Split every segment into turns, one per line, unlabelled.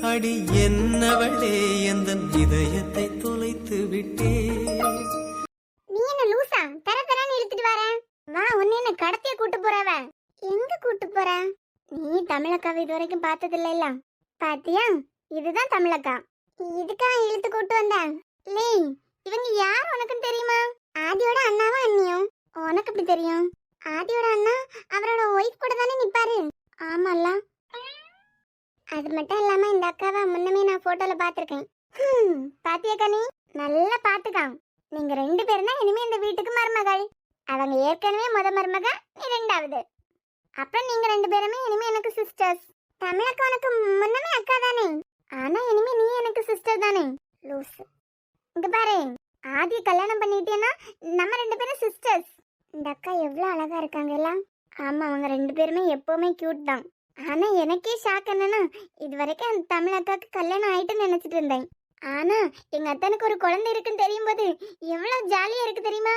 அடி என்னவளே எந்தன் இதயத்தை தொலைத்து விட்டே.
நீ என்ன லூசா தர தரன்னு இழுத்துட்டு வர? வா உன்னை என்ன கடத்திய கூட்டு போறவ. எங்க கூட்டு போற? நீ தமிழக்காவை இது வரைக்கும் பார்த்தது இல்ல. பாத்தியா, இதுதான் தமிழக்கா. இதுக்கா இழுத்து கூட்டு வந்த? லே, இவங்க யார் உனக்கு தெரியுமா? ஆதியோட அண்ணாவா அண்ணியும்? உனக்கு எப்படி தெரியும்? ஆதியோட அண்ணா அவரோட ஒய்ஃப் கூட தானே நிப்பாரு. ஆமால. அது மட்டும் இல்லாம இந்த அக்காவை முன்னமே நான் போட்டோல பாத்திருக்கேன். பாத்தியா கனி, நல்லா பாத்துக்கா. நீங்க 2 பேரும் தான் இனிமே இந்த வீட்டுக்கு மருமகள். அவங்க ஏற்கனவே மருமக, நீ 2வது. அப்புறம் நீங்க 2 பேருமே இனிமே எனக்கு சிஸ்டர்ஸ். தமிழக்கா உனக்கு முன்னமே அக்கா தானே, ஆனா இனிமே நீ எனக்கு சிஸ்டர் தானே. லூஸ். இங்க பாரு, ஆதியை கல்யாணம் பண்ணிட்டேன்னா நம்ம 2 பேரும் சிஸ்டர்ஸ். இந்த அக்கா எவ்வளவு அழகா இருக்காங்க எல்லாம். ஆமா, அவங்க 2 பேருமே எப்பவுமே கியூட் தான். ஆனா எனக்கே ஷாக் என்னன்னா, இது வரைக்கும் அந்த தமிழ் அக்காக்கு கல்யாணம் ஆயிட்டுன்னு நினைச்சிட்டு இருந்தேன். ஆனா எங்க அத்தனுக்கு ஒரு குழந்தை இருக்குன்னு தெரியும் போது எவ்வளவு ஜாலியா இருக்கு தெரியுமா?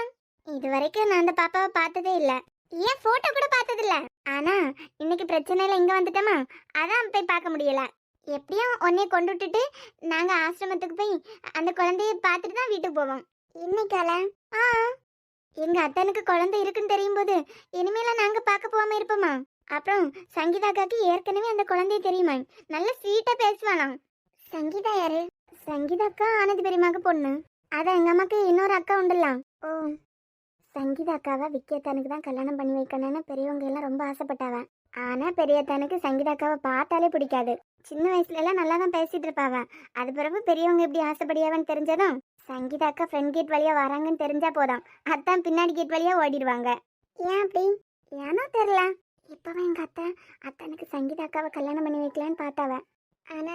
இது வரைக்கும் நான் அந்த பாப்பாவை பார்த்ததே இல்ல, ஏன் போட்டோ கூட பார்த்தது இல்ல. ஆனா இன்னைக்கு பிரச்சனையில இங்க வந்துட்டோமா, அதான் போய் பார்க்க முடியல. எப்படியும் உன்னைய கொண்டு விட்டுட்டு நாங்க ஆசிரமத்துக்கு போய் அந்த குழந்தைய பார்த்துட்டு தான் வீட்டுக்கு போவோம். இன்னைக்கால எங்க அத்தனுக்கு குழந்தை இருக்குன்னு தெரியும் போது இனிமேல நாங்க பார்க்க போகாம இருப்போமா? அப்புறம் சங்கீதாக்காக்கு ஏற்கனவே அந்த குழந்தைய தெரியுமா, நல்ல ஸ்வீட்டா பேசுவாளாம். சங்கீதா யாரு? சங்கீதாக்கா ஆனந்தி பெரியமாக்கு பொண்ணு. அதான் எங்க அம்மாக்கு இன்னொரு அக்கா உண்டுலாம். ஓ, சங்கீதா அக்காவை விக்கியத்தானுக்கு தான் கல்யாணம் பண்ணி வைக்கணும்னு பெரியவங்க எல்லாம் ரொம்ப ஆசைப்பட்டாவ. ஆனா பெரியத்தானுக்கு சங்கீதா அக்காவை பார்த்தாலே பிடிக்காது. சின்ன வயசுல எல்லாம் நல்லா தான் பேசிட்டு இருப்பாவ. அது பிறகு பெரியவங்க எப்படி ஆசைப்படியாவன்னு தெரிஞ்சதும் சங்கீதா அக்கா ஃப்ரண்ட் கேட் வழியா வராங்கன்னு தெரிஞ்சா போதும், அத்தான் பின்னாடி கேட் வழியா ஓடிடுவாங்க. ஏன் அப்படி? ஏனோ தெரியல. இப்பவே எங்க அத்தனுக்கு சங்கீதா அக்காவை கல்யாணம் பண்ணி வைக்கலான்னு பார்த்தாவ. ஆனா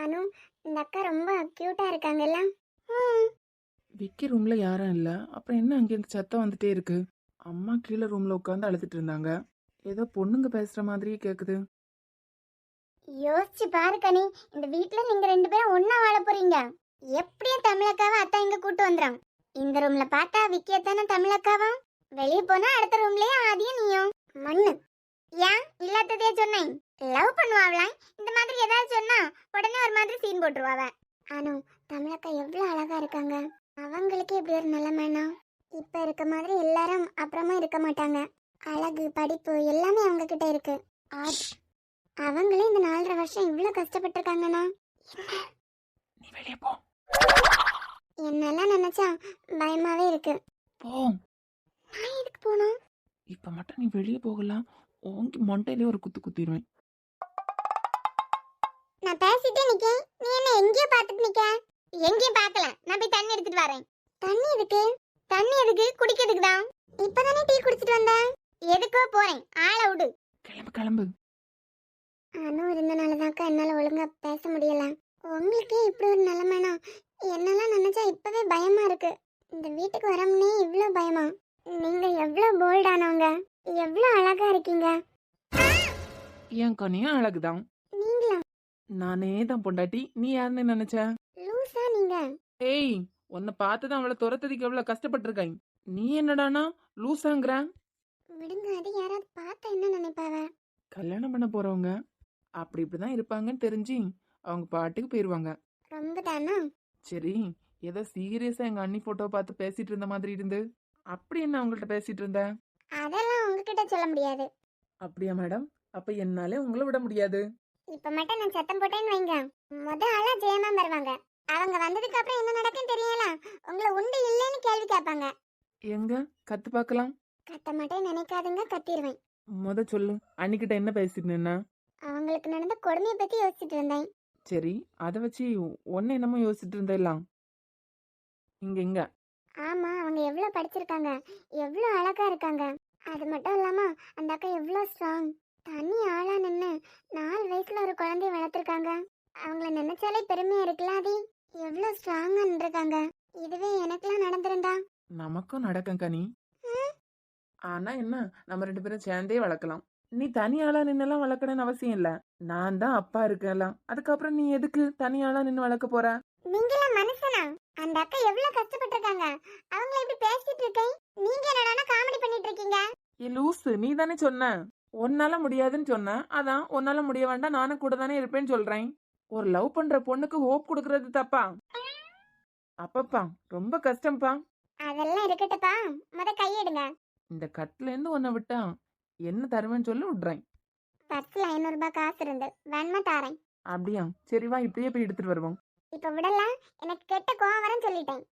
அனு, இந்த அக்கா ரொம்ப கியூட்டா இருக்காங்க எல்லாம்.
விக்கி ரூம்ல யாரும் இல்ல. அப்புறம் என்ன அங்கேருந்து சத்தம் வந்துட்டே இருக்கு? அம்மா கீழே ரூம்ல உட்காந்து அழுதுட்டு இருந்தாங்க. ஏதோ பொண்ணுங்க பேசுற மாதிரியே கேக்குது.
யோசிச்சு பாரு கனி, இந்த வீட்டுல நீங்க 2 பேரும் ஒன்னா வாழ போறீங்க. எப்படியும் தமிழக்காவை அத்தா இங்க கூட்டு வந்துடும். இந்த ரூம்ல பார்த்தா விக்கியத்தான தமிழக்காவா, வெளியே போனா அடுத்த ரூம்லயே ஆதியும் நீயும். மண்ணு ஏன் இல்லாததே சொன்னேன். லவ் பண்ணுவாங்களாம், இந்த மாதிரி ஏதாவது சொன்னா உடனே ஒரு மாதிரி சீன் போட்டுருவாவ. ஆனு, தமிழக்கா எவ்வளவு அழகா இருக்காங்க. அவங்களுக்கு இப்படி ஒரு நிலைமைனா இப்ப இருக்க மாதிரி எல்லாரும் அப்புறமா இருக்க மாட்டாங்க. அழகு, படிப்பு எல்லாமே அவங்க கிட்ட இருக்கு. அவங்களே இந்த 4.5 வருஷம் இவ்வளவு கஷ்டப்பட்டிருக்காங்கன்னா
நீ வெளியே போ.
என்னெல்லாம் நினைச்சா பயமாவே இருக்கு.
போ.
நான் எதுக்கு போனோம்?
இப்ப மட்டும் நீ வெளியே போகலாம், உங்க மொண்டையிலே ஒரு குத்து குத்திடுவேன்.
நான் பேசிட்டே நிக்கேன், நீ என்ன எங்கேயோ பார்த்துட்டு நிக்க? எங்கேயும் பார்க்கல, நான் போய் தண்ணி எடுத்துட்டு வரேன். தண்ணி எதுக்கு? தண்ணி எதுக்கு? குடிக்கிறதுக்கு தான். இப்பதானே டீ குடிச்சிட்டு வந்தேன். எதுக்கோ போறேன், ஆளை விடு.
கிளம்பு கிளம்பு.
அனு இருந்தனாலதாக்கா என்னால ஒழுங்கா பேச முடியல. உங்களுக்கே இப்படி ஒரு நிலைமைனா என்னெல்லாம் நினைச்சா இப்பவே பயமா இருக்கு. இந்த வீட்டுக்கு வரம்னே இவ்ளோ பயமா? நீங்க எவ்வளவு போல்டானவங்க, எவ்வளவு அழகா இருக்கீங்க.
என் கனியும் அழகுதான்.
நீங்களா?
நானே தான் பொண்டாட்டி, நீ யாருன்னு நினைச்ச?
லூசா நீங்க?
ஏய், உன்னை பார்த்துதான் அவளை துரத்ததுக்கு எவ்வளவு கஷ்டப்பட்டிருக்காங்க. நீ என்னடானா லூசாங்கிற?
விடுங்க, அது யாராவது பார்த்தா என்ன நினைப்பாவ?
கல்யாணம் பண்ண போறவங்க அப்படி இப்படிதான் இருப்பாங்கன்னு தெரிஞ்சு அவங்க பாட்டுக்கு போயிருவாங்க.
ரொம்ப தானா?
சரி, ஏதோ சீரியஸா எங்க அண்ணி போட்டோ பார்த்து பேசிட்டு இருந்த மாதிரி இருந்து, அப்படி என்ன அவங்கள்ட்ட பேசிட்டு இருந்த?
அதெல்லாம் உங்ககிட்ட சொல்ல முடியாது.
அப்படியா மேடம்? அப்ப என்னாலே உங்களை விட முடியாது.
இப்ப மட்டும் நான் சத்தம் போட்டேன்னு வைங்க, முத ஆளா ஜெயமா வருவாங்க. அவங்க வந்ததுக்கு அப்புறம் என்ன நடக்கும் தெரியல, உங்களை உண்டு இல்லைன்னு கேள்வி கேட்பாங்க.
எங்க கத்து பார்க்கலாம்?
கத்த மாட்டேன் நினைக்காதுங்க, கத்திடுவேன்.
முத சொல்லு, அன்னிக்கிட்ட என்ன பேசிட்டு நின்னா?
அவங்களுக்கு நடந்த கொடுமையை பத்தி யோசிச்சுட்டு இருந்தேன்.
சரி, அதை வச்சு ஒன்னு என்னமோ யோசிச்சுட்டு இருந்தேலாம். இங்க இங்க.
ஆமா, அவங்க எவ்வளவு படிச்சிருக்காங்க, எவ்வளவு அழகா இருக்காங்க. அது மட்டும் இல்லாம அந்த அக்கா எவ்வளவு ஸ்ட்ராங். தனி ஆளா நின்னு 4 வயசுல ஒரு குழந்தைய வளர்த்திருக்காங்க. அவங்கள நினைச்சாலே பெருமையா இருக்குல்ல. அது எவ்வளவு ஸ்ட்ராங்கா நின்றுருக்காங்க. இதுவே எனக்கெல்லாம் நடந்திருந்தா?
நமக்கும் நடக்கும் கனி. ஆனா என்ன, நம்ம 2 பேரும் சேர்ந்தே வளர்க்கலாம். நீ தனியாளா நின்னெல்லாம் வளர்க்கணும்னு அவசியம் இல்ல. நான் தான் அப்பா இருக்கலாம், அதுக்கப்புறம் நீ எதுக்கு தனியாளா நின்னு வளர்க்க போற?
நீங்களாம் மனுஷனா? அந்த அக்கா எவ்வளவு கஷ்டப்பட்டிருக்காங்க, அவங்கள இப்படி பேசிட்டு இருக்கேன், நீங்க என்னடானா காமெடி பண்ணிட்டு இருக்கீங்க.
ஏ லூசு, நீ தானே சொன்ன உன்னால முடியாதுன்னு சொன்ன, அதான் உன்னால முடிய வேண்டாம், நானும் கூட தானே இருப்பேன்னு சொல்றேன். ஒரு லவ் பண்ற பொண்ணுக்கு ஹோப் கொடுக்கறது தப்பா? அப்பப்பா ரொம்ப கஷ்டம்ப்பா.
அதெல்லாம் இருக்கட்டுப்பா, கையெடுங்க.
இந்த கட்டுல இருந்து உன்னை விட்டா என்ன தருவேன்னு சொல்லி விடுறேன்.
பர்ஸ்ல 500 ரூபாய் காசு இருந்து வேணுமா தாரேன்.
அப்படியா? சரி வா, இப்படியே போய் எடுத்துட்டு வருவோம்.
இப்ப விடலாம், எனக்கு கெட்ட கோவம் வரேன்னு சொல்லிட்டேன்.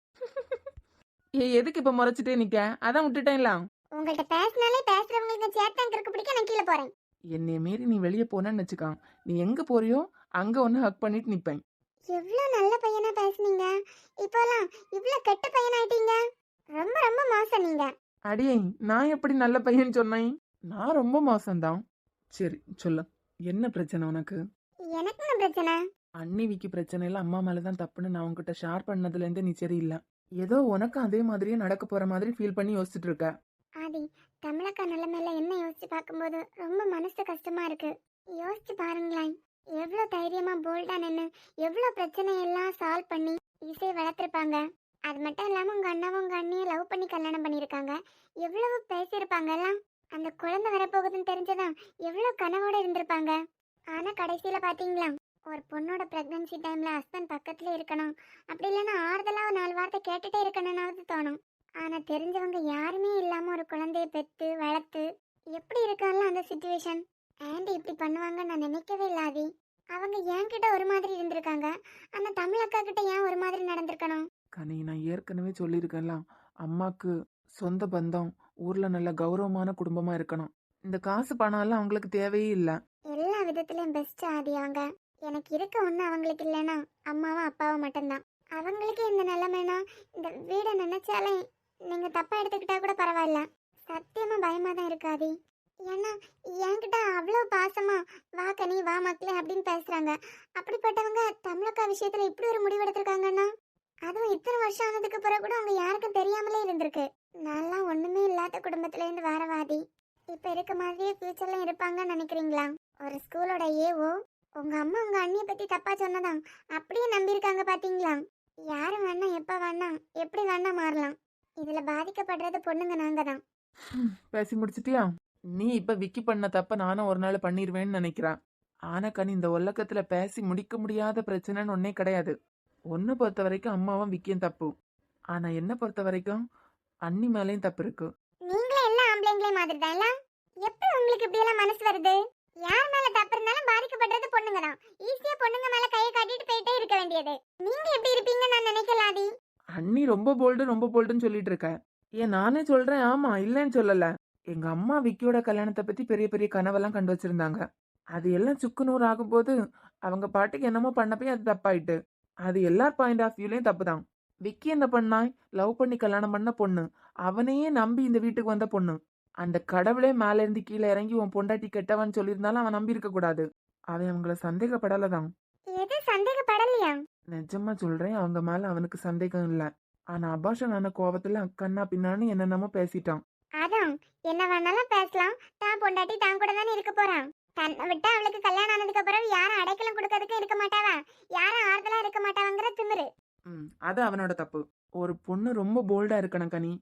எதுக்கு இப்ப முறைச்சிட்டே நிக்க? அதான் விட்டுட்டேன்ல.
உங்கள்கிட்ட பேசினாலே பேசுறவங்களுக்கு சேத்தான் கிறுக்கு பிடிக்க நான் கீழே போறேன்.
என்னைய மீறி நீ வெளியே போனேன்னு வச்சுக்கான், நீ எங்க போறியோ அங்க ஒன்னு ஹக் பண்ணிட்டு நிப்பேன்.
எவ்வளவு நல்ல பையனா பேசுனீங்க, இப்போலாம் இவ்வளவு கெட்ட பையனாயிட்டீங்க. ரொம்ப ரொம்ப மோசம் நீங்க.
அடியே, நான் எப்படி நல்ல பையன் சொன்னேன்? நான் ரொம்ப மோசம்தான். சரி சொல்லு, என்ன பிரச்சனை உனக்கு?
எனக்கு என்ன பிரச்சனை?
அன்னிவிக்கு பிரச்சனை இல்ல, அம்மா மேலதான் தப்புன்னு நான் உன்கிட்ட ஷேர் பண்ணதுல இருந்து நீ சரியில்லை. ஏதோ உனக்கு அதே மாதிரியே நடக்க போற மாதிரி ஃபீல் பண்ணி யோசிச்சுட்டு இருக்க.
ஆதி, தமிழக்கா நிலைமையில என்ன யோசிச்சு பார்க்கும்போது ரொம்ப மனசு கஷ்டமா இருக்கு. யோசிச்சு பாருங்களேன், எவ்வளவு தைரியமா போல்டா நின்று எவ்வளவு பிரச்சனை எல்லாம் சால்வ் பண்ணி இசை வளர்த்துருப்பாங்க. அது மட்டும் இல்லாம உங்க அண்ணாவும் உங்க அண்ணியும் லவ் பண்ணி கல்யாணம் பண்ணியிருக்காங்க. எவ்வளவு பேசியிருப்பாங்க எல்லாம். அந்த குழந்தை வரப்போகுதுன்னு தெரிஞ்சதான் எவ்வளவு கனவோட இருந்திருப்பாங்க. ஆனா கடைசியில பாத்தீங்களா, ஒரு பொண்ணோட பிரெக்னன்சி டைம்ல ஹஸ்பண்ட் பக்கத்துல இருக்கணும், அப்படி இல்லைன்னா ஆறுதலா ஒரு 4 வார்த்தை கேட்டுட்டே இருக்கணும்னாவது தோணும். ஆனா தெரிஞ்சவங்க யாருமே இல்லாம ஒரு குழந்தைய பெத்து வளர்த்து எப்படி இருக்கான்ல அந்த சிச்சுவேஷன். ஆண்டி இப்படி பண்ணுவாங்கன்னு நான் நினைக்கவே இல்லாதி. அவங்க என்கிட்ட ஒரு மாதிரி இருந்திருக்காங்க, ஆனா தமிழ் அக்கா கிட்ட ஏன் ஒரு மாதிரி நடந்திருக்கணும்?
கனி, நான் ஏற்கனவே சொல்லியிருக்கேன்ல, அம்மாக்கு சொந்த பந்தம் ஊர்ல நல்ல கௌரவமான குடும்பமா இருக்கணும். இந்த காசு பணம் எல்லாம் அவங்களுக்கு தேவையே இல்லை.
எல்லா விதத்திலயும் பெஸ்ட் ஆதி அவங்க. எனக்கு இருக்க ஒண்ணு அவங்களுக்கு இல்லைன்னா அம்மாவும் அப்பாவும் மட்டும்தான். அவங்களுக்கு இந்த நிலைமைனா இந்த வீடை நினைச்சாலே நீங்க தப்பா எடுத்துக்கிட்டா கூட பரவாயில்ல. சத்தியமா பயமா தான் இருக்காதி. ஏன்னா என்கிட்ட அவ்வளோ பாசமா வா கனி வா மக்களே அப்படின்னு பேசுறாங்க. அப்படிப்பட்டவங்க தமிழக்கா விஷயத்துல இப்படி ஒரு முடிவு எடுத்திருக்காங்கன்னா, அதுவும் இத்தனை வருஷம் ஆனதுக்கு பிறகு கூட அவங்க யாருக்கும் தெரியாமலே இருந்திருக்கு. நல்லா ஒண்ணுமே இல்லாத குடும்பத்துல இருந்து வாரவாதி இப்ப இருக்க மாதிரியே ஃபியூச்சர்ல இருப்பாங்கன்னு நினைக்கிறீங்களா? ஒரு ஸ்கூலோட ஏவோ உங்க அம்மா உங்க அண்ணிய பத்தி தப்பா சொன்னதான் அப்படியே நம்பியிருக்காங்க பாத்தீங்களா? யாரு வேணா எப்ப வேணா எப்படி வேணா மாறலாம். இதுல பாதிக்கப்படுறது பொண்ணுங்க நாங்க தான்.
பேசி முடிச்சிட்டியா? நீ இப்ப விக்கி பண்ண தப்ப நானும் ஒரு நாள் பண்ணிருவேன்னு நினைக்கிறேன். ஆனா கனி, இந்த உலகத்துல பேசி முடிக்க முடியாத பிரச்சனைன்னு ஒன்னே கிடையாது. உன்னை பொறுத்த வரைக்கும் அம்மாவும் விக்கியும் தப்பு, ஆனா என்ன பொறுத்த வரைக்கும் அண்ணி மேலேயும் தப்பு இருக்கு.
நீங்களே எல்லாம் ஆம்பளைங்களே மாதிரி தான். எப்படி உங்களுக்கு இப்படி எல்லாம் மனசு வருது? யார் மேல தப்பு இருந்தாலும் பாதிக்கப்படுறது பொண்ணுங்க தான். ஈஸியா பொண்ணுங்க மேல கையை காட்டிட்டு போயிட்டே இருக்க வேண்டியது. நீங்க எப்படி இருப்பீங்கன்னு நான் நினைக்கலாதி.
அண்ணி ரொம்ப போல்டுன்னு சொல்லிட்டு இருக்க. ஏன் நானே சொல்றேன், ஆமா இல்லைன்னு சொல்லல. எங்க அம்மா விக்கியோட கல்யாணத்தை பத்தி பெரிய பெரிய கனவெல்லாம் கண்டு வச்சிருந்தாங்க. அது எல்லாம் சுக்குநூறு ஆகும்போது அவங்க பாட்டுக்கு என்னமோ பண்ணப்பே அது தப்பாயிட்டு. அது எல்லார் பாயிண்ட் ஆஃப் வியூலயும் தப்பு தான். விக்கி என்ன பண்ணாய்? லவ் பண்ணி கல்யாணம் பண்ண பொண்ணு, அவனையே நம்பி இந்த வீட்டுக்கு வந்த பொண்ணு. அந்த கடவுளே மேல இருந்து கீழே இறங்கி உன் பொண்டாட்டி கெட்டவன் சொல்லியிருந்தாலும் அவன் நம்பி இருக்க கூடாது. அவன் அவங்கள சந்தேகப்படலதான்.
எது சந்தேகப்படலையா?
நிஜமா சொல்றேன், அவங்க மேல அவனுக்கு சந்தேகம் இல்ல. ஆனா அபாஷன் ஆன கோவத்துல கண்ணா பின்னான்னு என்னென்னமோ பேசிட்டான்.
அதான், என்ன வேணாலும் பேசலாம். தான் பொண்டாட்டி தான் கூட தானே இருக்க போறான். தன்னை விட்டு அவளுக்கு கல்யாணம் ஆனதுக்கு அப்புறம் யாரும் அடைக்கலம் கொடுக்கறதுக்கு இருக்க மாட்டாவா, யாரும் ஆறுதலா இருக்க மாட்டாவங்கிற திமிரு.
அது அவனோட தப்பு. ஒரு பொண்ணு ரொம்ப போல்டா இருக்கணும் கனி.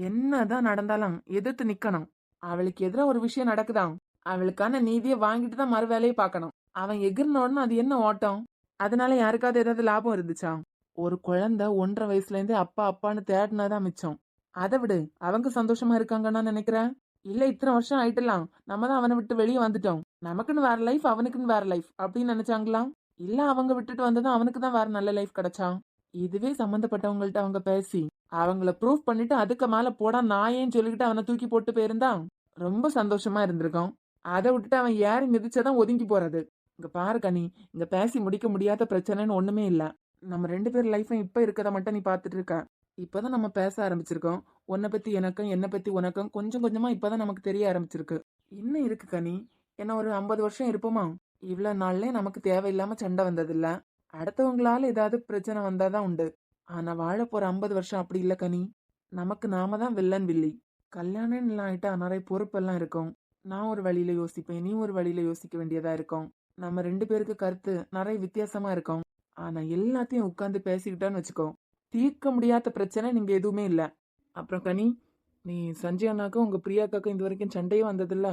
என்னதான் நடந்தாலும் எதிர்த்து நிக்கணும். அவளுக்கு எதிராக ஒரு விஷயம் நடக்குதான், அவளுக்கான நீதியை வாங்கிட்டு தான் மறு வேலையை பார்க்கணும். அவன் எகிர்னோடனே அது என்ன ஓட்டம்? அதனால யாருக்காவது ஏதாவது லாபம் இருந்துச்சா? ஒரு குழந்தை 1.5 வயசுல இருந்தே அப்பா அப்பான்னு தேடினாதான் மிச்சம். அதை விடு, அவங்க சந்தோஷமா இருக்காங்கன்னு நினைக்கிறேன். இல்ல இத்தனை வருஷம் ஆயிட்டலாம், நம்ம தான் அவனை விட்டு வெளியே வந்துட்டோம், நமக்குன்னு வேற லைஃப் அவனுக்குன்னு வேற லைஃப் அப்படின்னு நினைச்சாங்களா? இல்ல அவங்க விட்டுட்டு வந்ததும் அவனுக்கு தான் வேற நல்ல லைஃப் கிடைச்சா? இதுவே சம்பந்தப்பட்டவங்கள்ட்ட அவங்க பேசி அவங்கள ப்ரூவ் பண்ணிட்டு அதுக்கு மேல போடா நாயேன்னு சொல்லிக்கிட்டு அவனை தூக்கி போட்டு போயிருந்தான் ரொம்ப சந்தோஷமா இருந்திருக்கான். அதை விட்டுட்டு அவன் ஏறி மிதிச்சதான் ஒதுங்கி போறது. இங்க பாரு கனி, இங்க பேசி முடிக்க முடியாத பிரச்சனைன்னு ஒண்ணுமே இல்ல. நம்ம 2 பேர் லைஃபும் இப்ப இருக்கதை மட்டும் நீ பாத்துட்டு இருக்க. இப்பதான் நம்ம பேச ஆரம்பிச்சிருக்கோம். உன்னை பத்தி எனக்கும் என்னை பத்தி உனக்கும் கொஞ்சம் கொஞ்சமா இப்பதான் நமக்கு தெரிய ஆரம்பிச்சிருக்கு. இன்னும் இருக்கு கனி, என்ன ஒரு 50 வருஷம் இருப்போமா? இவ்வளவு நாள்லயே நமக்கு தேவையில்லாம சண்டை வந்ததில்ல. அடுத்தவங்களால ஏதாவது பிரச்சனை வந்தாதான் உண்டு. ஆனா வாழ போற 50 வருஷம் அப்படி இல்ல கனி. நமக்கு நாம தான் வில்லன் வில்லி. கல்யாணம் ஆயிட்டா நிறைய பொறுப்பெல்லாம் இருக்கும். நான் ஒரு வழியில யோசிப்பேன், நீ ஒரு வழியில யோசிக்க வேண்டியதா இருக்கும். நம்ம 2 பேருக்கு கருத்து நிறைய வித்தியாசமா இருக்கும். ஆனா எல்லாத்தையும் உட்கார்ந்து பேசிக்கிட்டான்னு வச்சுக்கோ, தீர்க்க முடியாத பிரச்சனை நீங்க எதுவுமே இல்ல. அப்புறம் கனி, நீ சஞ்சய் அண்ணாக்கும் உங்க பிரியாக்காக்கும் இது வரைக்கும் சண்டையே வந்ததில்ல.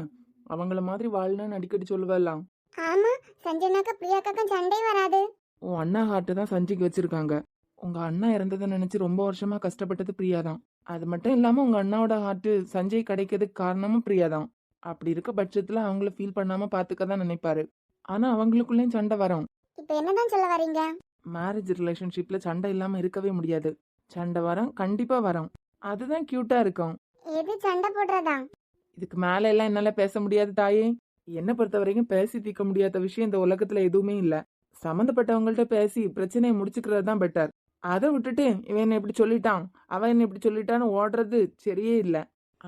அவங்கள மாதிரி வாழணும்னு அடிக்கடி சொல்லுவலாம்.
ஆமா, சஞ்சனாக்கா பிரியாக்காக்கும் சண்டை வராது.
உன் அண்ணா ஹார்ட்டு தான் சஞ்சிக்கு வச்சிருக்காங்க. உங்க அண்ணா இறந்ததை நினைச்சு ரொம்ப வருஷமா கஷ்டப்பட்டது பிரியா தான். அது மட்டும் இல்லாம உங்க அண்ணாவோட ஹார்ட் சஞ்சய் கிடைக்கிறதுக்கு காரணமும் பிரியா தான். அப்படி இருக்க பட்சத்துல அவங்கள ஃபீல் பண்ணாம பாத்துக்க தான் நினைப்பாரு. ஆனா அவங்களுக்குள்ளேயும் சண்டை வரும்.
இப்போ என்னதான் சொல்ல வரீங்க?
மேரேஜ் ரிலேஷன்ஷிப்ல சண்டை இல்லாம இருக்கவே முடியாது. சண்டை வரும், கண்டிப்பா வரும். அதுதான் கியூட்டா இருக்கும்.
எது சண்டை போடுறதா?
இதுக்கு மேல எல்லாம் என்னால பேச முடியாது தாயே. என்ன பொறுத்த வரைக்கும் பேசி தீர்க்க முடியாத விஷயம் இந்த உலகத்துல எதுவுமே இல்ல. சம்மந்தப்பட்டவங்கள்ட்ட பேசி பிரச்சனையை முடிச்சுக்கிறது தான் பெட்டர். அதை விட்டுட்டு இவன் என்ன இப்படி சொல்லிட்டான், அவன் என்ன இப்படி சொல்லிட்டான்னு ஓடுறது சரியே இல்ல.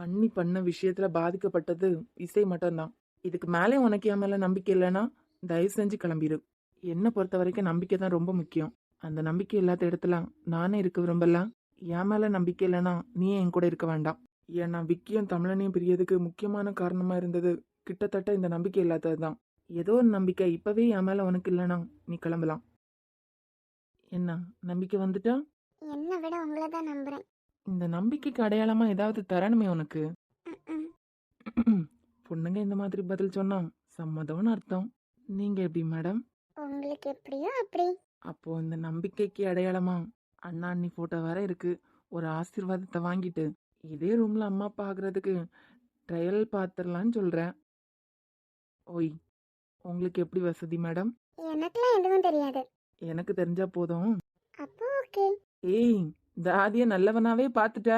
அண்ணி பண்ண விஷயத்துல பாதிக்கப்பட்டது இசை மட்டும்தான். இதுக்கு மேலே உனக்கு என் மேல நம்பிக்கை இல்லைன்னா தயவு செஞ்சு கிளம்பிடு. என்னை பொறுத்த வரைக்கும் நம்பிக்கை தான் ரொம்ப முக்கியம். அந்த நம்பிக்கை இல்லாத இடத்துல நானே இருக்க விரும்பல. என் மேல நம்பிக்கை இல்லைன்னா நீ என் கூட இருக்க வேண்டாம். ஏன்னா விக்கியும் தமிழனையும் பிரியதுக்கு முக்கியமான காரணமா இருந்தது கிட்டத்தட்ட இந்த நம்பிக்கை இல்லாததுதான். ஏதோ ஒரு நம்பிக்கை இப்பவே என் மேல உனக்கு இல்லைன்னா நீ கிளம்பலாம். என்ன நம்பிக்கை வந்துட்டா?
என்னை விட உங்களை தான் நம்புறேன்.
இந்த நம்பிக்கைக்கு அடையாளமா ஏதாவது தரணுமே உனக்கு.
ம்ம்.
பொண்ணுங்க இந்த மாதிரி பதில் சொன்னா சம்மதம்னு அர்த்தம். நீங்க எப்படி மேடம்?
உங்களுக்கு எப்படியோ அப்படி.
அப்போ இந்த நம்பிக்கைக்கு அடையாளமா அண்ணா அண்ணி போட்டோ வேற இருக்கு. ஒரு ஆசீர்வாதத்தை வாங்கிட்டு இதே ரூம்ல அம்மா அப்பா ஆகுறதுக்கு ட்ரையல் பார்த்துடலான்னு சொல்றேன். ஓய், உங்களுக்கு எப்படி வசதி மேடம்?
எனக்குலாம் எதுவும் தெரியாது.
எனக்கு தெரிஞ்சா போதும்.
அப்போ ஓகே.
ஏய், தாதிய நல்லவனாவே பார்த்துட்ட.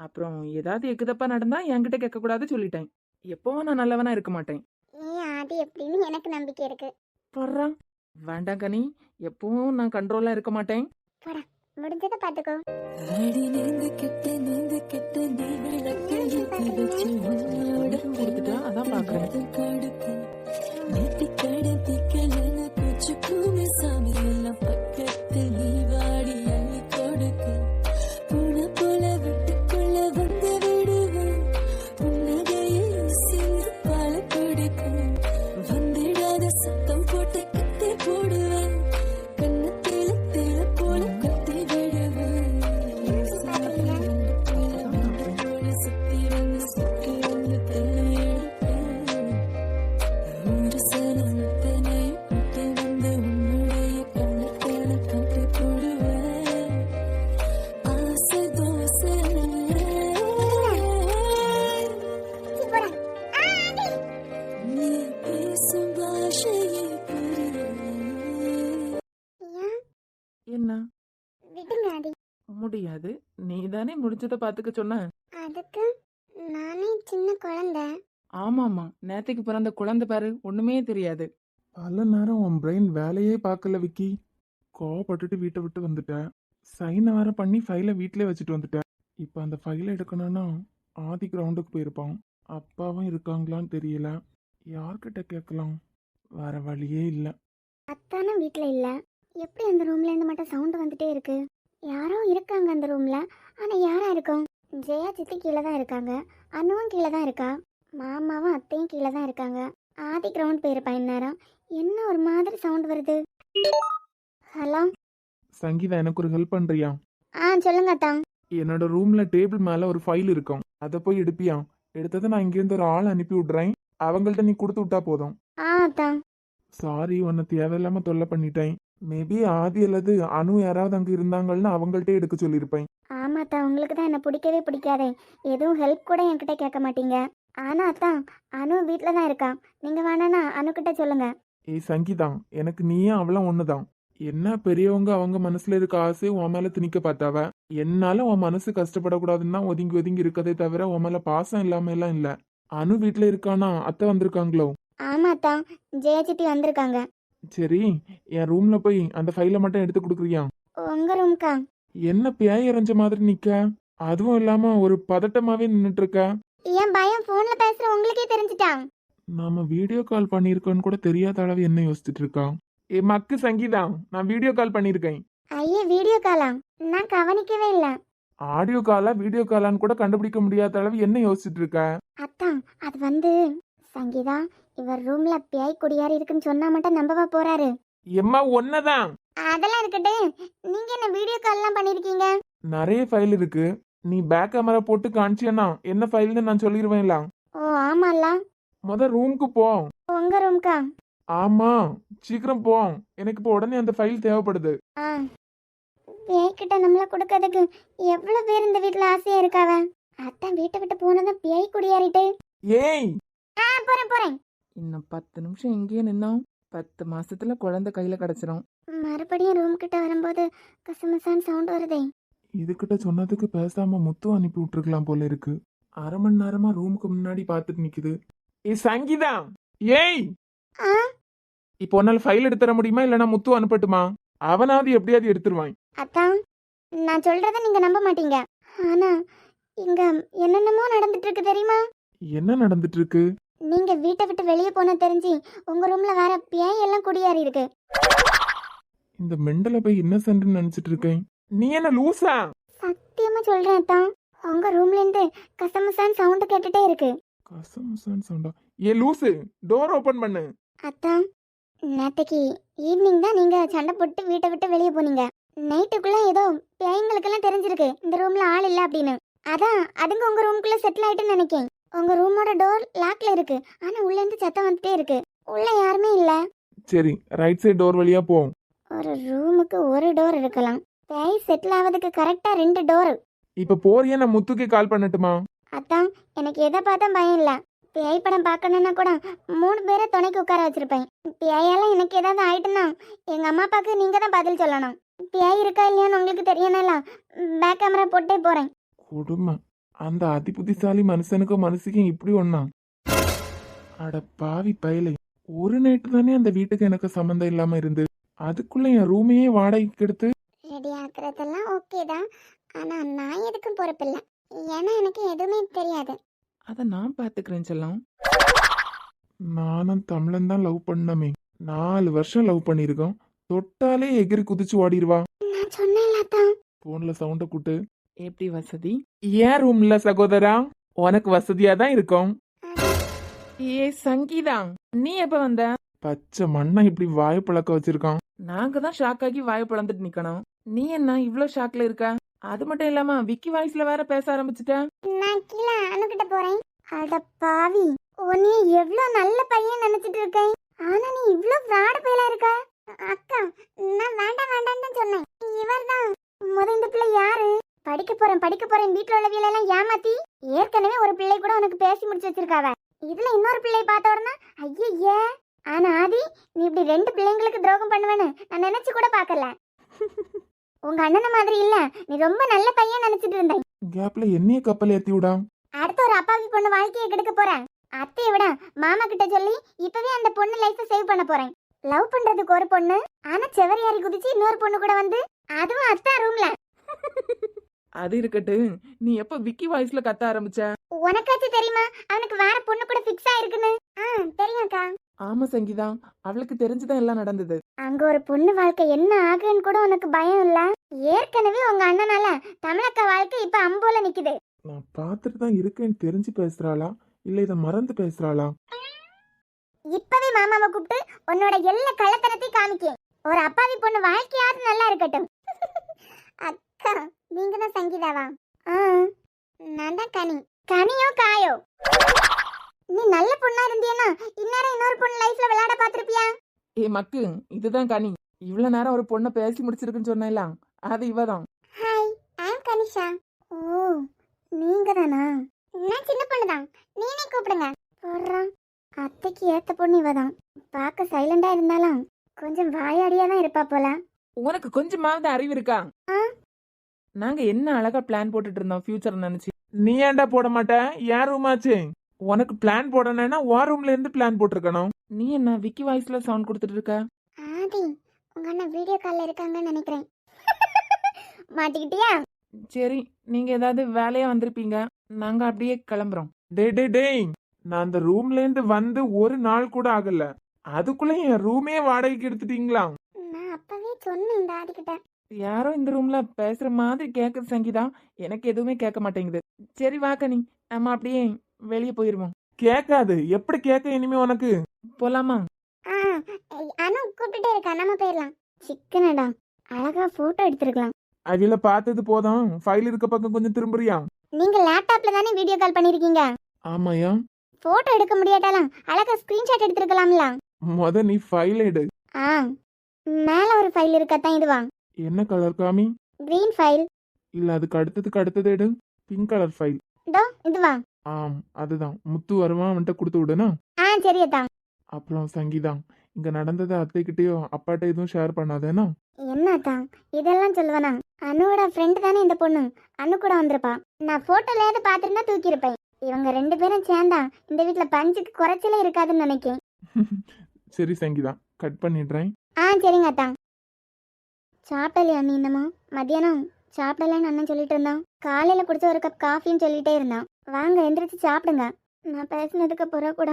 அப்புறம் ஏதாவது எக்குதப்பா நடந்தா என்கிட்ட கேட்க கூடாது சொல்லிட்டேன். எப்பவும் நான் நல்லவனா இருக்க மாட்டேன்.
அது எப்படின்னு எனக்கு நம்பிக்கை இருக்கு.
போடுறா. வேண்டாம் கனி, எப்பவும் நான் கண்ட்ரோலா இருக்க மாட்டேன்.
போடா, முடிஞ்சதை பார்த்துக்கோ.
கொடுத்துட்டா அதான் பாக்குறேன். என்ன?
விடுங்க ஆதி.
முடியாது. நீ தானே முடிஞ்சதை பார்த்துக்க சொன்ன.
அதுக்கு நானே சின்ன குழந்தை.
ஆமாமா, நேத்தைக்கு பிறந்த குழந்தை பாரு, ஒண்ணுமே தெரியாது.
பல நேரம் உன் பிரெயின் வேலையே பார்க்கல விக்கி. கோவப்பட்டுட்டு வீட்டை விட்டு வந்துட்ட. சைனை வேற பண்ணி ஃபைலை வீட்டிலே வச்சுட்டு வந்துட்ட. இப்போ அந்த ஃபைலை எடுக்கணும்னா ஆதி கிரவுண்டுக்கு போயிருப்பான். அப்பாவும் இருக்காங்களான்னு தெரியல. யார்கிட்ட கேட்கலாம்? வேற வழியே இல்லை.
அத்தானும் வீட்டில் இல்லை. எப்படி அந்த ரூம்ல இருந்து மட்டும் சவுண்ட் வந்துட்டே இருக்கு? யாரோ இருக்காங்க அந்த ரூம்ல. ஆனா யாரா இருக்கும்? ஜெயா சித்தி கீழே தான் இருக்காங்க. அண்ணுவும் கீழே தான் இருக்கா. மாமாவும் அத்தையும் கீழே தான் இருக்காங்க. ஆதி கிரவுண்ட் போயிருப்பான் இந்நேரம். என்ன ஒரு மாதிரி சவுண்ட் வருது? ஹலோ
சங்கீதா, எனக்கு ஒரு ஹெல்ப் பண்றியா?
சொல்லுங்க அத்தா.
என்னோட ரூம்ல டேபிள் மேல ஒரு ஃபைல் இருக்கும். அதை போய் எடுப்பியா? எடுத்ததை நான் இங்கேருந்து ஒரு ஆள் அனுப்பி விடுறேன். அவங்கள்ட்ட நீ கொடுத்து விட்டா போதும்.
அத்தா.
சாரி, உன்னை தேவையில்லாம தொல்லை பண்ணிட்டேன். மேபி ஆதி அல்லது அனு யாராவது அங்க இருந்தாங்கன்னா அவங்கள்ட்ட எடுக்க சொல்லியிருப்பேன்.
ஆமாத்தா, உங்களுக்கு தான் என்ன பிடிக்கவே பிடிக்காதே. எதுவும் ஹெல்ப் கூட என்கிட்ட கேட்க மாட்டீங்க. ஆனா அத்தா, அனு வீட்டில் தான் இருக்கா. நீங்க வேணானா அனுக்கிட்ட சொல்லுங்க.
ஏய் சங்கீதா, எனக்கு நீயே அவளும் ஒண்ணுதான். என்ன பெரியவங்க அவங்க மனசுல இருக்க ஆசை உன் மேல திணிக்க பார்த்தாவ. என்னால உன் மனசு கஷ்டப்படக்கூடாதுன்னு தான் ஒதுங்கி ஒதுங்கி இருக்கதே தவிர உன் மேல பாசம் இல்லாம எல்லாம் இல்ல. அனு வீட்டுல இருக்கானா? அத்தை வந்திருக்காங்களோ?
ஆமாத்தா, ஜெயா சித்தி வந்திருக்காங்க.
சரி, என் ரூம்ல போய் அந்த ஃபைலை மட்டும் எடுத்து கொடுக்குறியா?
உங்க ரூம்க்கா?
என்ன பேய் எறிஞ்ச மாதிரி நிக்க? அதுவும் இல்லாம ஒரு பதட்டமாவே நின்னுட்டு இருக்க.
என் பயம் போன்ல பேசுற உங்களுக்கே தெரிஞ்சிட்டா?
நாம வீடியோ கால் பண்ணிருக்கோன்னு கூட தெரியாத அளவு என்ன யோசிச்சுட்டு இருக்கா? ஏ மக்கு சங்கீதா, நான் வீடியோ கால் பண்ணிருக்கேன்.
ஐயே, வீடியோ காலா? நான் கவனிக்கவே இல்ல.
ஆடியோ காலா வீடியோ காலான்னு கூட கண்டுபிடிக்க முடியாத அளவு என்ன யோசிச்சுட்டு இருக்க?
அத்தா, அது வந்து சங்கீதா, இவர் ரூம்ல பேய் குடியாரி இருக்குன்னு சொன்னா மட்டும் நம்பவா போறாரு?
எம்மா ஒன்னதான்.
அதெல்லாம் இருக்கட்டு, நீங்க என்ன வீடியோ கால் எல்லாம் பண்ணிருக்கீங்க?
நிறைய ஃபைல் இருக்கு. நீ பேக் கேமரா போட்டு காமிச்சியனா என்ன ஃபைல்னு நான் சொல்லிடுவேன்ல.
ஓ ஆமால.
முத ரூமுக்கு போ.
உங்க ரூம்க்கா?
ஆமா, சீக்கிரம் போ. எனக்கு இப்போ உடனே அந்த ஃபைல் தேவைப்படுது.
ஆ பேய்கிட்ட நம்மள கொடுக்கறதுக்கு எவ்வளவு பேர் இந்த வீட்ல ஆசையா இருக்காவ. அத்தான் வீட்டை விட்டு போனதும் பேய் குடியாறிட்டு.
ஏய்,
போறேன்.
இன்னும் 10 நிமிஷம் இங்கேயே நின்னோம், 10 மாசத்துல குழந்தை கையில கிடைச்சிரும்.
மறுபடியும் ரூம் கிட்ட வரும்போது கசமசான் சவுண்ட் வருதே.
இதுகிட்ட சொன்னதுக்கு பேசாம முத்து அனுப்பி விட்டுருக்கலாம் போல இருக்கு. அரை மணி நேரமா ரூமுக்கு முன்னாடி பார்த்துட்டு நிக்குது. ஏய் சங்கீதா, ஏய்,
ஆ
இப்போ உன்னால ஃபைல் எடுத்து தர முடியுமா இல்லைன்னா முத்து அனுப்பட்டுமா? அவனாவது எப்படியாவது எடுத்துருவான்.
அத்தான், நான் சொல்றத நீங்க நம்ப மாட்டீங்க. ஆனா இங்க என்னென்னமோ நடந்துட்டு இருக்கு தெரியுமா?
என்ன நடந்துட்டு இருக்கு?
நீங்க வீட்டை விட்டு வெளியே போன தெரிஞ்சு உங்க ரூம்ல வேற பேய் எல்லாம் குடியாறி இருக்கு.
இந்த மெண்டலை போய் இன்னசென்ட்னு நினைச்சிட்டு இருக்கேன். நீ என்ன லூசா?
சத்தியமா சொல்றேன் அத்தான், உங்க ரூம்ல இருந்து கசமசான் சவுண்ட் கேட்டுட்டே இருக்கு.
கசமுசான் சவுண்டா? ஏ லூசு, டோர் ஓபன் பண்ணு.
அத்தான், நேற்றுக்கு ஈவினிங் தான் நீங்க சண்டை போட்டு வீட்டை விட்டு வெளியே போனீங்க. நைட்டுக்குள்ள ஏதோ பேய்களுக்கெல்லாம் தெரிஞ்சிருக்கு இந்த ரூம்ல ஆள் இல்ல அப்படின்னு. அதான் அதுங்க உங்க ரூம்குள்ள செட்டில் ஆயிட்டுன்னு நினைக்கேன். உங்க ரூமோட டோர் லாக்ல இருக்கு, ஆனா உள்ள இருந்து சத்தம் வந்துட்டே இருக்கு. உள்ள யாருமே இல்ல.
சரி, ரைட் சைடு டோர் வழியா போ.
ஒரு ரூமுக்கு ஒரு டோர் இருக்கலாம், பேய் செட்டில் ஆவதுக்கு கரெக்டா 2 டோர்.
இப்ப போறியா, நான் முத்துக்கு கால் பண்ணட்டுமா?
அதான், எனக்கு எதை பார்த்தா பயம் இல்ல. பேய் படம் பார்க்கணும்னா கூட 3 பேரை துணைக்கு உட்கார வச்சிருப்பேன். பேயால எனக்கு ஏதாவது ஆயிட்டுன்னா எங்க அம்மா அப்பாவுக்கு நீங்க தான் பதில் சொல்லணும். பேய் இருக்கா இல்லையான்னு உங்களுக்கு தெரியணும்ல, பேக் கேமரா போட்டே போறேன்.
கொடுமை. அந்த அதி புத்திசாலி மனுஷனுக்கும் மனுஷிக்கும் இப்படி ஒண்ணா? அட பாவி பயலே, ஒரு நைட்டு தானே அந்த வீட்டுக்கு எனக்கு சம்மந்தம் இல்லாம இருந்து, அதுக்குள்ள என் ரூமையே வாடகைக்கு எடுத்து.
ரெடி ஆக்குறதெல்லாம் ஓகே தான், ஆனா நான் எதுக்கும் பொறுப்பில்லை. ஏன்னா எனக்கு எதுவுமே தெரியாது.
அதை நான் பாத்துக்கிறேன் செல்லம்.
நானும் தமிழன் தான் லவ் பண்ணமே. 4 வருஷம் லவ் பண்ணிருக்கோம். தொட்டாலே எகிரி குதிச்சு ஓடிடுவா.
நான் சொன்னேன்ல தான்.
போன்ல சவுண்ட கூட்டு.
எப்படி வசதி?
ஏன் ரூம்ல சகோதரா, உனக்கு வசதியா தான் இருக்கும்.
ஏ சங்கீதா, நீ எப்ப வந்த?
பச்சை மண்ணை இப்படி வாய பழக்க வச்சிருக்கான்.
நாங்க தான் ஷாக் ஆகி வாயை பிளந்துட்டு நிக்கணும். நீ என்ன இவ்ளோ ஷாக்ல இருக்க? அது மட்டும் இல்லாம விக்கி வாய்ஸ்ல வேற பேச ஆரம்பிச்சுட்ட.
நான் கீழே அணுகிட்ட போறேன். அட பாவி, உன்னைய எவ்வளவு நல்ல பையன் நினைச்சிட்டு இருக்கேன், ஆனா நீ இவ்ளோ ஃப்ராட் பையலா இருக்க. அக்கா, நான் வேண்டாம் வேண்டாம்னு தான் சொன்னேன். இவர்தான் இந்த பிள்ளை யாரு? படிக்க போறேன் வீட்டுல உள்ளவியல எல்லாம் ஏமாத்தி ஏற்கனவே ஒரு பிள்ளை கூட உனக்கு பேசி முடிச்சு வச்சிருக்காவ. இதுல இன்னொரு பிள்ளையை பார்த்த உடனே ஐயே. ஆனா ஆதி, நீ இப்படி 2 பிள்ளைங்களுக்கு துரோகம் பண்ணுவேன்னு நான் நினைச்சு கூட பாக்கல. உங்க அண்ணன மாதிரி இல்ல, நீ ரொம்ப நல்ல பையன் நினைச்சிட்டு இருந்தேன்.
கேப்ல என்னைய கப்பல் ஏத்தி விடா.
அடுத்த ஒரு அப்பாவி பொண்ணு வாழ்க்கையை கெடுக்க போறேன். அத்தையை விட மாமா கிட்ட சொல்லி இப்பவே அந்த பொண்ணு லைஃப சேவ் பண்ண போறேன். லவ் பண்றதுக்கு ஒரு பொண்ணு, ஆனா செவரியாரி குதிச்சு இன்னொரு பொண்ணு கூட வந்து, அதுவும் அத்தா ரூம்ல.
அது இருக்கட்டு, நீ எப்ப விக்கி வாய்ஸ்ல கத்த ஆரம்பிச்ச?
உனக்காச்சும் தெரியுமா அவனுக்கு வேற பொண்ணு கூட ஃபிக்ஸ் ஆயிருக்குன்னு? தெரியும்க்கா.
ஆமா சங்கீதா, அவளுக்கு தெரிஞ்சுதான் எல்லாம் நடந்தது.
அங்க ஒரு பொண்ணு வாழ்க்கை என்ன ஆகுன்னு கூட உனக்கு பயம் இல்ல. ஏற்கனவே உங்க அண்ணனால தமிழக்கா வாழ்க்கை இப்ப அம்போல நிக்குது.
நான் பார்த்துட்டு தான் இருக்கேன்னு தெரிஞ்சு பேசுறாளா இல்ல இதை மறந்து பேசுறாளா?
இப்பவே மாமாவை கூப்பிட்டு உன்னோட எல்லா கள்ளத்தனத்தையும் காமிக்க. ஒரு அப்பாவி பொண்ணு வாழ்க்கையாவது நல்லா இருக்கட்டும். அக்கா, நீங்க தான் சங்கீதாவா? நான் தான் கனி. கனியோ காயோ? நீ நல்ல பொண்ணா இருந்தியனா இந்நேரம் இன்னொரு பொண்ணு லைஃப்ல விளையாட பாத்திருப்பியா?
ஏ மக்கு, இதுதான் கனி. இவ்வளவு நேரம் ஒரு பொண்ணை பேசி முடிச்சிருக்குன்னு சொன்னேல, அது இவதான்.
ஹாய், ஐ அம் கனிஷா. ஓ, நீங்க தானா? நான் சின்ன பொண்ணு தான், நீனே கூப்பிடுங்க. போடுறான். அத்தைக்கு ஏத்த பொண்ணு இவதான். பார்க்க சைலண்டா இருந்தாலும் கொஞ்சம் வாயாடியா தான் இருப்பா போல.
உனக்கு கொஞ்சமாவது அறிவு இருக்கா? நாங்க என்ன அழகா பிளான் போட்டுட்டு இருந்தோம் ஃபியூச்சர் நினைச்சு.
நீ ஏன்டா போட மாட்ட? ஏன் ரூமாச்சு? உனக்கு பிளான் போடணும்னா உன் ரூம்ல இருந்து பிளான் போட்டிருக்கணும்.
நீ என்ன விக்கி வாய்ஸ்ல சவுண்ட் கொடுத்துட்டு இருக்க?
ஆதி, உங்க அண்ணன் வீடியோ கால்ல இருக்காங்கன்னு நினைக்கிறேன். மாட்டிக்கிட்டியா?
சரி, நீங்க ஏதாவது வேலையா வந்திருப்பீங்க, நாங்க அப்படியே கிளம்புறோம்.
டேய், நான் அந்த ரூம்ல இருந்து வந்து ஒரு நாள் கூட ஆகல, அதுக்குள்ள என் ரூமே வாடகைக்கு எடுத்துட்டீங்களா?
நான் அப்பவே சொன்னேன் இந்த ஆதி கிட்ட.
யாரோ இந்த ரூம்ல பேசுற மாதிரி கேக்குது சங்கீதா, எனக்கு எதுவுமே கேட்க மாட்டேங்குது. சரி வாக்க, நீ நம்ம அப்படியே வெளியே போயிருவோம்.
கேட்காது, எப்படி கேட்க இனிமே உனக்கு?
போலாமா?
அனு கூப்பிட்டுட்டே இருக்கா, நம்ம போயிடலாம். சிக்கனடா, அழகா போட்டோ எடுத்துருக்கலாம்.
அவில பார்த்தது போதும், ஃபைல் இருக்க பக்கம் கொஞ்சம் திரும்புறியா?
நீங்க லேப்டாப்ல தானே வீடியோ கால் பண்ணிருக்கீங்க?
ஆமாயா.
போட்டோ எடுக்க முடியாட்டாலும் அழகா ஸ்கிரீன்ஷாட் எடுத்துருக்கலாம்ல.
நீ ஃபைல் எடு.
ஆ மேல ஒரு ஃபைல் இருக்கத்தான் இதுவா?
என்ன கலர் காமி?
Green file.
இல்ல அதுக்கு அடுத்தது எடு. Pink colour file.
இதோ இதுவா?
ஆம் அதுதான். முத்து வருவான், அவன்கிட்ட கொடுத்து விடுனா.
சரியத்தா.
அப்புறம் சங்கீதா, இங்க நடந்ததை அத்தைக்கிட்டயோ அப்பாட்ட எதுவும் ஷேர் பண்ணாதேனா?
என்னத்தா இதெல்லாம் சொல்லுவேனா? அனுவோட ஃப்ரெண்டு தானே இந்த பொண்ணு. அனு கூட வந்திருப்பா. நான் போட்டோலயாவது பார்த்துருந்தா தூக்கியிருப்பேன். இவங்க 2 பேரும் சேர்ந்தா இந்த வீட்டுல பஞ்சுக்கு குறைச்சலே இருக்காதுன்னு நினைக்கேன்.
சரி சங்கீதா, கட் பண்ணிடுறேன்.
சரிங்க அத்தா. சாப்பிடலையா நீ இன்னமும்? மத்தியானம் சாப்பிடலன்னு அண்ணன் சொல்லிட்டு இருந்தான். காலையில குடிச்ச ஒரு கப் காஃபின்னு சொல்லிட்டே இருந்தான். வாங்க எந்திரிச்சு சாப்பிடுங்க. நான் பேசினதுக்கு பிறகு கூட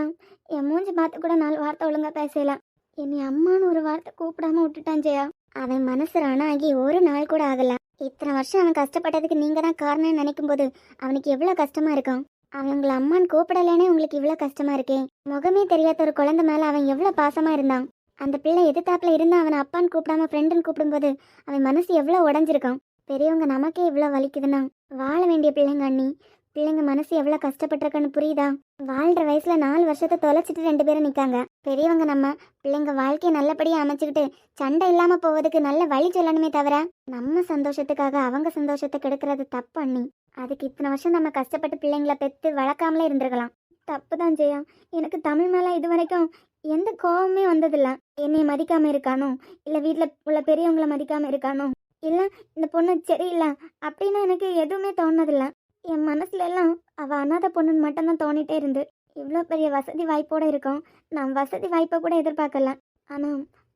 என் மூஞ்சி பார்த்து கூட 4 வார்த்தை ஒழுங்கா பேசல. என்னை அம்மான்னு ஒரு வார்த்தை கூப்பிடாம விட்டுட்டான் ஜெயா. அவன் மனசு ரணாகி ஒரு நாள் கூட ஆகல. இத்தனை வருஷம் அவன் கஷ்டப்பட்டதுக்கு நீங்க தான் காரணம்னு நினைக்கும் போது அவனுக்கு எவ்வளவு கஷ்டமா இருக்கும். அவன் உங்களை அம்மான்னு கூப்பிடலேனே உங்களுக்கு இவ்வளவு கஷ்டமா இருக்கே. முகமே தெரியாத ஒரு குழந்தை மேல அவன் எவ்வளவு பாசமா இருந்தான். அந்த பிள்ளை எதிர்த்தாப்புல இருந்தா அவனை அப்பான்னு கூப்பிடாம ஃப்ரெண்டுன்னு கூப்பிடும்போது அவன் மனசு எவ்வளவு உடஞ்சிருக்கான். பெரியவங்க நமக்கே இவ்வளவு வலிக்குதுன்னா வாழ வேண்டிய பிள்ளைங்க அண்ணி. பிள்ளைங்க மனசு எவ்வளவு கஷ்டப்பட்டிருக்குன்னு புரியுதா? வாழ்ற வயசுல 4 வருஷத்தை தொலைச்சிட்டு 2 பேரும் நிக்காங்க. பெரியவங்க நம்ம பிள்ளைங்க வாழ்க்கையை நல்லபடியா அமைச்சுக்கிட்டு சண்டை இல்லாம போவதுக்கு நல்ல வழி சொல்லணுமே தவிர நம்ம சந்தோஷத்துக்காக அவங்க சந்தோஷத்தை கெடுக்கிறது தப்பு அண்ணி. அதுக்கு இத்தனை வருஷம் நம்ம கஷ்டப்பட்டு பிள்ளைங்களை பெத்து வளர்க்காமலே இருந்திருக்கலாம். தப்பு தான் ஜெயா. எனக்கு தமிழ் மேல இது வரைக்கும் எந்த கோபமே வந்ததில்ல. என்னை மதிக்காம இருக்கானோ, இல்ல வீட்டுல உள்ள பெரியவங்களை மதிக்காம இருக்கானோ, இல்ல இந்த பொண்ணு சரியில்லை அப்படின்னு எனக்கு எதுவுமே தோணதில்ல. என் மனசுல எல்லாம் அவ அனாதை பொண்ணுன்னு மட்டும்தான் தோணிட்டே இருந்து. இவ்வளோ பெரிய வசதி வாய்ப்போட இருக்கோம். நான் வசதி வாய்ப்பை கூட எதிர்பார்க்கல. ஆனா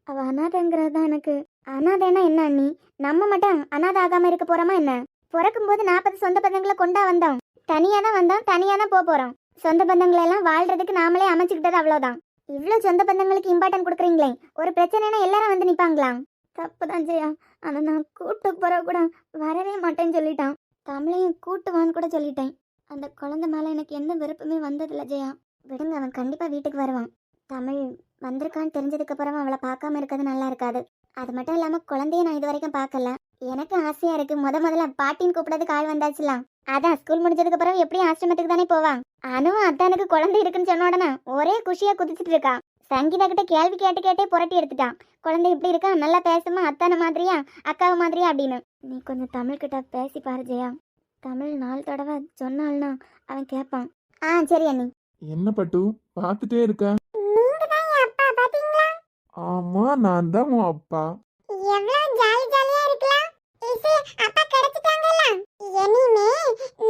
அவ அனாதைங்கிறது தான் எனக்கு. அனாதைன்னா என்ன அண்ணி? நம்ம மட்டும் அனாதை ஆகாம இருக்க போறோமா என்ன? பிறக்கும் போது 40 சொந்த பந்தங்களை கொண்டா வந்தோம். தனியா தான் வந்தோம், தனியா தான் போறோம். சொந்த பந்தங்களை எல்லாம் வாழ்றதுக்கு நாமளே அமைச்சுக்கிட்டது அவ்வளவுதான். இவ்வளோ சொந்த பந்தங்களுக்கு இம்பார்ட்டன்ட் கொடுக்குறீங்களே, ஒரு பிரச்சனைனா எல்லாரும் வந்து நிப்பாங்களா? தப்பு தான் ஜெயா. ஆனா நான் கூட்டு போற கூட வரவே மாட்டேன்னு சொல்லிட்டான். தமிழையும் கூட்டுவான்னு கூட சொல்லிட்டேன். அந்த குழந்தை மேல எனக்கு எந்த விருப்பமே வந்ததில்ல ஜெயா. விடுங்க, அவன் கண்டிப்பா வீட்டுக்கு வருவான். தமிழ் வந்திருக்கான்னு தெரிஞ்சதுக்கு அப்புறம் அவளை பார்க்காம இருக்கிறது நல்லா இருக்காது. அது மட்டும் இல்லாம குழந்தைய நான் இது வரைக்கும் பார்க்கல. எனக்கு ஆசையா இருக்கு. முதல்ல பாட்டின்னு கூப்பிடறதுக்கு ஆள் வந்தாச்சுலாம். அதான் ஸ்கூல் முடிஞ்சதுக்கு அப்புறம் எப்படி ஆசிரமத்துக்கு தானே போவான். அனுவும் அத்தானுக்கு குழந்தை இருக்குன்னு சொன்ன உடனே ஒரே குஷியா குதிச்சுட்டு இருக்கா. சங்கீதா கிட்ட கேள்வி கேட்டே புரட்டி எடுத்துட்டான். குழந்தை இப்படி இருக்கா, நல்லா பேசுமா, அத்தான மாதிரியா அக்காவை மாதிரியா அப்படின்னு. நீ கொஞ்சம் தமிழ் கிட்ட பேசி பாரு ஜெயா. தமிழ் 4 தடவை சொன்னால்னா அவன் கேட்பான். சரி அண்ணி.
என்ன பட்டு பார்த்துட்டே இருக்க?
நீங்க தான் என் அப்பா பாத்தீங்களா?
ஆமா, நான் தான் உன் அப்பா.
எவ்வளவு ஜாலியா இருக்கலாம். இசை அப்பா கிடைச்சிட்டாங்கல. இனிமே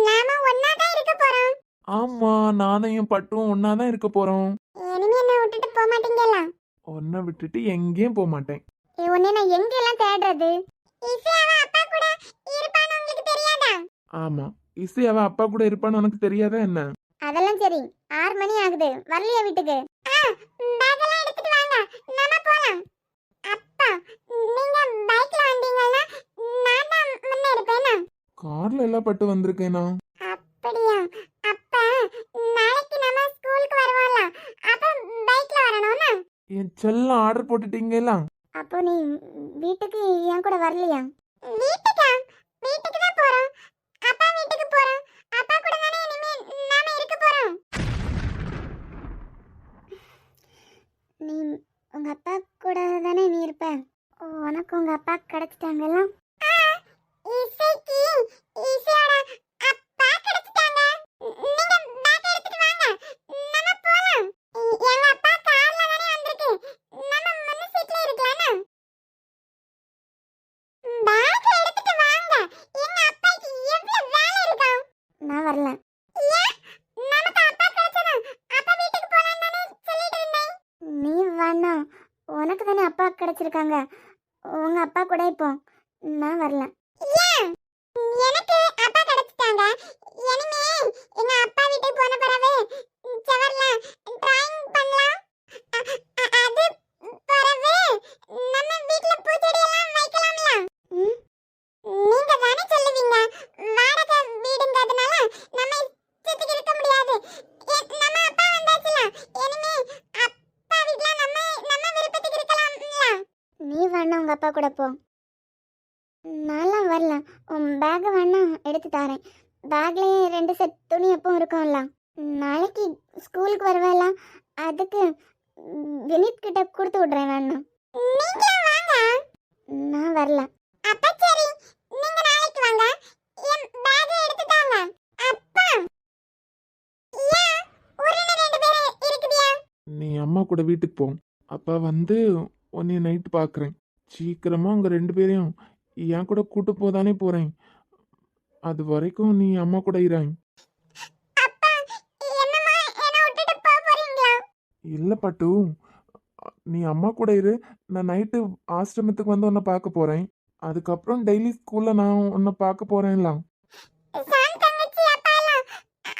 நாம ஒண்ணா தான் இருக்க போறோம்.
ஆமா, நானும் என் பட்டும் ஒன்னாதான் இருக்க போறோம்.
இனிமே என்ன விட்டுட்டு போக மாட்டீங்களா?
உன்னை விட்டுட்டு எங்கேயும் போக மாட்டேன்.
உன்னை நான் எங்க எல்லாம் தேடுறது? இசை அவ அப்பா கூட இருப்பான்னு உங்களுக்கு தெரியாதா?
ஆமா, இசை அவ அப்பா கூட இருப்பான்னு உனக்கு தெரியாதா என்ன?
அதெல்லாம் சரி. 6 மணி ஆகுது, வரலையா வீட்டுக்கு? பேக்கெல்லாம் எடுத்துட்டு வாங்க, நாம போலாம். அப்பா நீங்க பைக்ல வந்தீங்கன்னா நான் தான் முன்ன இருப்பேனா?
கார்ல எல்லாம் பட்டு வந்திருக்கேனா?
அப்படியா? அப்ப நாளைக்கு நம்ம ஸ்கூலுக்கு வருவோம்ல, அப்ப பைக்ல வரணும்னா?
என் செல்லம் ஆர்டர் போட்டுட்டீங்களா?
அப்போ நீ வீட்டுக்கு என் கூட வரலையா? வீட்டுக்கா? வீட்டுக்கு தான் போறோம். அப்பா வீட்டுக்கு போறோம். அப்பா கூட தானே இனிமே நாம இருக்க போறோம். நீ உங்க அப்பா கூட தானே நீ இருப்ப. உனக்கு உங்க அப்பா கிடைச்சிட்டாங்கல்ல? இசைக்கு இசையோட அப்பா கிடைச்சிட்டாங்க. நீங்க பேக் எடுத்துட்டு வாங்க, நம்ம போலாம். எங்க அப்பா கார்ல தானே வந்திருக்கு, நம்ம முன்ன சீட்ல இருக்கலாம்னா? பேக் எடுத்துட்டு வாங்க, எங்க அப்பாக்கு எவ்வளவு வேலை இருக்கும். நான் வரல. ஏன்? நமக்கு அப்பா கிடைச்சனா அப்பா வீட்டுக்கு போலாம் தானே சொல்லிட்டு இருந்தேன். நீ வேணா, உனக்கு தானே அப்பா கிடைச்சிருக்காங்க. உங்க அப்பா கூட இப்போ. நான் வரல. ஏன்? எனக்கு அப்பா கிடைச்சிட்டாங்க. இனிமே எங்க அப்பா வீட்டுக்கு போன பிறகு செவர்ல டிராயிங் பண்ணலாம். அது பிறகு நம்ம வீட்ல பூச்செடி எல்லாம் வைக்கலாம்ல. நீங்க தானே சொல்லுவீங்க வாடகை வீடுங்கிறதுனால நம்ம இஷ்டத்துக்கு இருக்க முடியாது. நம்ம அப்பா வந்தாச்சுல, இனிமே அப்பா வீட்ல நம்ம விருப்பத்துக்கு இருக்கலாம்ல. நீ வேணா உங்க அப்பா கூட போ. நான்லாம் வரல. உன் பேக் வேணா எடுத்து தரேன். பேக்லயே 2 செட் துணி எப்பவும் இருக்கும்ல. நாளைக்கு ஸ்கூலுக்கு வருவேல, அதுக்கு வினித் கிட்ட கொடுத்து விடுறேன் வேணா. நீங்க வாங்க. நான் வரல. அப்பா சரி, நீங்க நாளைக்கு வாங்க. என் பேக் எடுத்துட்டாங்க. அப்பா ஏன் ஒரு ரெண்டு பேர் இருக்குதியா?
நீ அம்மா கூட வீட்டுக்கு போ. அப்பா வந்து உன்னை நைட்டு பார்க்குறேன். சீக்கிரமா உங்க 2 பேரையும் என் கூட கூட்டு போதானே போறேன். அது வரைக்கும் நீ அம்மா கூட இராய்.
அப்பா என்னம்மா என்ன விட்டுட்டு போறீங்களா?
இல்லை பட்டு, நீ அம்மா கூட இரு. நான் நைட்டு ஆசிரமத்துக்கு வந்து உன்னை பார்க்க போறேன். அதுக்கப்புறம் டெய்லி ஸ்கூல்ல நான் உன்னை பார்க்க போறேன்லாம்.
சான் தங்கச்சி அப்பா எல்லாம்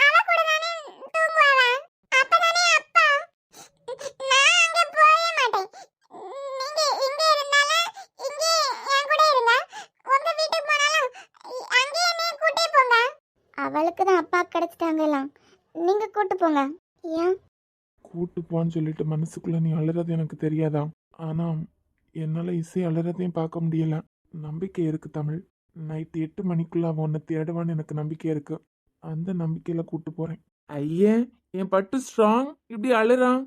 அவ கூட தானே தூங்குவாங்க. அப்பதானே அப்பா. நான் அங்க போவே மாட்டேன். நீங்க இங்க இருந்தாலும் இங்க என் கூட இருங்க. உங்க வீட்டுக்கு போனாலும் அங்கே என்னைய கூட்டி போங்க. அவளுக்கு தான் அப்பா கிடைச்சிட்டாங்கலாம். நீங்க கூட்டி போங்க. ஏன்
கூட்டு போன்னு சொல்லிட்டு மனசுக்குள்ள நீ அழுறது எனக்கு தெரியாதா? ஆனா என்னால இசை அழுறதையும் பார்க்க முடியல. நம்பிக்கை இருக்கு தமிழ். நைட்டு 8 மணிக்குள்ள அவன் உன்னை தேடுவான்னு எனக்கு நம்பிக்கை இருக்கு. அந்த நம்பிக்கையில கூட்டு போறேன். ஐயே, என் பட்டு ஸ்ட்ராங் இப்படி அழுறான்.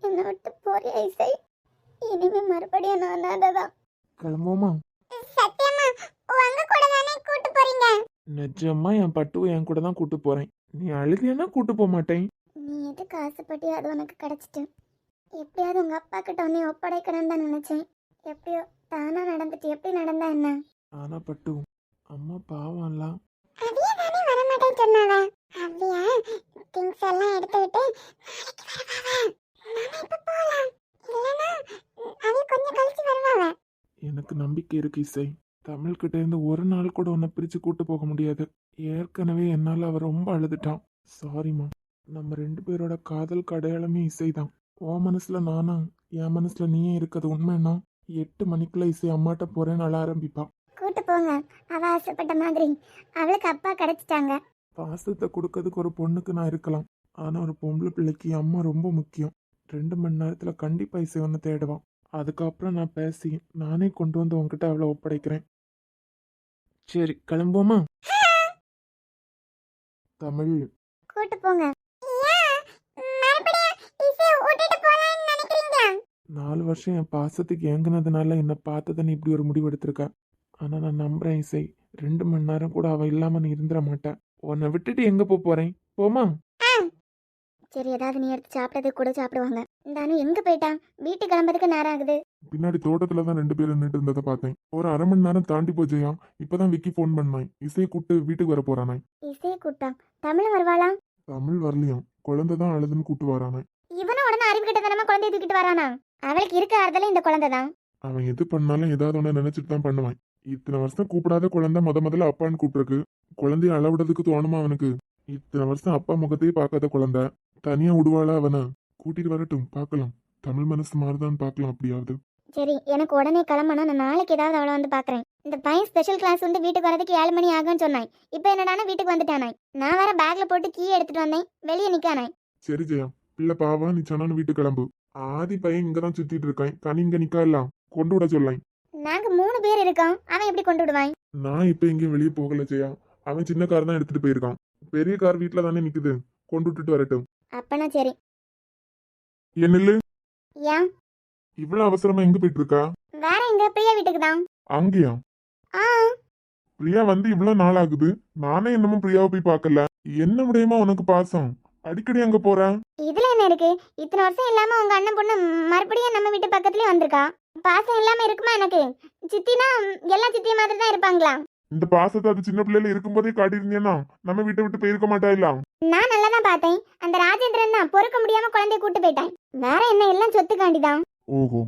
என்ன விட்டு போறியா இசை? இனிமே மறுபடியும் நான் அனாதைதான்.
கிளம்புவோமா?
சத்தியமா உங்க கூட தானே கூட்டி போறீங்க?
நிஜமா என் பட்டுவை என் கூட தான் கூட்டு போறேன். நீ அழுதியன்னா கூட்டு போக மாட்டேன்.
நீ எதுக்கு ஆசைப்பட்டியோ அது உனக்கு கிடைச்சிட்டு. எப்படியாவது உங்க அப்பா கிட்ட உன்னை ஒப்படைக்கணும்னு தான் நினைச்சேன். எப்படியோ தானா நடந்துட்டு. எப்படி நடந்தா என்ன?
ஆனா பட்டு, அம்மா பாவம்ல.
அவிய தானே வர மாட்டேன்னு சொன்னாவ. அவிய திங்ஸ் எல்லாம் எடுத்து விட்டு நாளைக்கு வருவாவ. நாம இப்ப போலாம். இல்லனா அவிய கொஞ்சம் கழிச்சு வருவாவ.
எனக்கு நம்பிக்கை இருக்கு இசை. தமிழ்கிட்ட இருந்து ஒரு நாள் கூட உன்னை பிரிச்சு கூட்டு போக முடியாது. ஏற்கனவே என்னால அவ ரொம்ப அழுதுட்டான். சாரிம்மா. நம்ம 2 பேரோட காதல் அடையாளமே இசைதான். உன் மனசுல நானா, என் மனசுல நீயே இருக்கிறது உண்மைன்னா 8 மணிக்குள்ள இசை அம்மாட்ட போறேன்னு அழ ஆரம்பிப்பா.
கூட்டி போங்க. அவ ஆசைப்பட்ட மாதிரி அவளுக்கு அப்பா கிடைச்சிட்டாங்க.
பாசத்தை கொடுக்கறதுக்கு ஒரு பொண்ணுக்கு நான் இருக்கலாம். ஆனா ஒரு பொம்பளை பிள்ளைக்கு அம்மா ரொம்ப முக்கியம். 2 மணி நேரத்துல கண்டிப்பா இசை ஒன்று தேடுவான். அதுக்கப்புறம் நான் பேசி நானே கொண்டு வந்து உன்கிட்ட அவளை ஒப்படைக்கிறேன். சரி, கிளம்புவோமா? தமிழ்,
கூட்டி போங்க. ஏன் மறுபடியும் இசை விட்டுட்டு போலாம்னு நினைக்கிறீங்க?
4 வருஷம் என் பாசத்துக்கு ஏங்குனதுனால என்னை பார்த்ததை நீ இப்படி ஒரு முடிவு எடுத்திருக்க. ஆனா நான் நம்புறேன் இசை, 2 மணி நேரம் கூட அவ இல்லாம நீ இருந்துட மாட்டேன். உன்னை விட்டுட்டு எங்க போறேன்? போமா?
சரி, ஏதாவது நீ எடுத்து சாப்பிட்டது கூட சாப்பிடுவாங்க. இந்த அனு எங்க போயிட்டான்? வீட்டுக்கு கிளம்புறதுக்கு நேரம் ஆகுது.
பின்னாடி தோட்டத்துல தான் 2 பேரும் நின்றுட்டு இருந்ததை பார்த்தேன். ஒரு அரை மணி நேரம் தாண்டி போச்சையா. இப்பதான் விக்கி ஃபோன் பண்ணான். இசையை கூப்பிட்டு வீட்டுக்கு வர போறானே.
இசையை கூப்பிட்டான். தமிழ் வருவாளா?
தமிழ் வரலையாம். குழந்தை தான் அழுதுன்னு கூப்பிட்டு வரானே.
இவனும் உடனே அறிவு கிட்ட தானமா குழந்தைய தூக்கிட்டு வரானா? அவளுக்கு இருக்க ஆறுதல இந்த குழந்தை தான்.
அவன் எது பண்ணாலும் ஏதாவது ஒன்று நினைச்சிட்டு தான் பண்ணுவான். இத்தனை வருஷம் கூப்பிடாத குழந்தை முதல்ல அப்பான்னு கூப்பிட்டுருக்கு. குழந்தைய அளவிடறதுக்கு தோணுமா அவனுக்கு? இத்தனை வருஷம் அப்பா முகத்தையே பார்க்காத குழந்தை தனியா விடுவாளா அவனை? கூட்டிட்டு வரட்டும், பார்க்கலாம். தமிழ் மனசு மாறுதான்னு பார்க்கலாம். அப்படியாவது
சரி, எனக்கு உடனே கிளம்பணும். நான் நாளைக்கு ஏதாவது அவளை வந்து பாக்குறேன். இந்த பையன் ஸ்பெஷல் கிளாஸ் வந்து வீட்டுக்கு வரதுக்கு 7 மணி ஆகும்னு சொன்னாய். இப்போ என்னடானா வீட்டுக்கு வந்துட்டானாய். நான் வேற பேக்ல போட்டு கீ எடுத்துட்டு வந்தேன். வெளியே நிக்கானாய்.
சரி ஜெயா, பிள்ளை பாவா, நீ சொன்னான்னு வீட்டுக்கு கிளம்பு. ஆதி பையன் இங்கதான் சுத்திட்டு இருக்கான். கனி இங்க நிக்கா எல்லாம் கொண்டு விட சொல்லாய்.
நாங்க 3 பேர் இருக்கோம். அவன் எப்படி கொண்டு விடுவான்?
நான் இப்ப எங்கேயும் வெளியே போகல ஜெயா. அவன் சின்ன கார் தான் எடுத்துட்டு போயிருக்கான். பெரிய கார் வீட்டுல தானே நிக்குது. கொண்டு விட்டுட்டு வரட்டும்.
அப்பனா சரி.
என்னில்லு,
ஏன்
இவ்வளவு அவசரமா எங்க போயிட்டு இருக்கா?
வேற எங்க? பிரியா வீட்டுக்கு தான்.
அங்கேயா?
ஆ,
பிரியா வந்து இவ்வளவு நாள் ஆகுது. நானே என்னமோ பிரியாவை போய் பார்க்கல. என்ன முடியுமா உனக்கு பாசம்? அடிக்கடி அங்க போற.
இதுல என்ன இருக்கு? இத்தனை வருஷம் இல்லாம உங்க அண்ணன் பொண்ணு மறுபடியும் நம்ம வீட்டு பக்கத்துலயே வந்திருக்கா. பாசம் இல்லாம இருக்குமா எனக்கு? சித்தினா எல்லாம் சித்திய மாதிரி தான் இருப்பாங்களா?
இந்த பாசத்தை அது சின்ன பிள்ளைல இருக்கும்போதே காட்டியிருந்தேன்னா நம்ம வீட்டை விட்டு போயிருக்க மாட்டா இல்ல.
நான் நல்லா தான் பார்த்தேன். அந்த ராஜேந்திரன் தான் பொறுக்க முடியாம குழந்தைய கூட்டு போயிட்டான். வேற என்ன, எல்லாம் சொத்துக்காண்டிதான்.
ஓஹோ,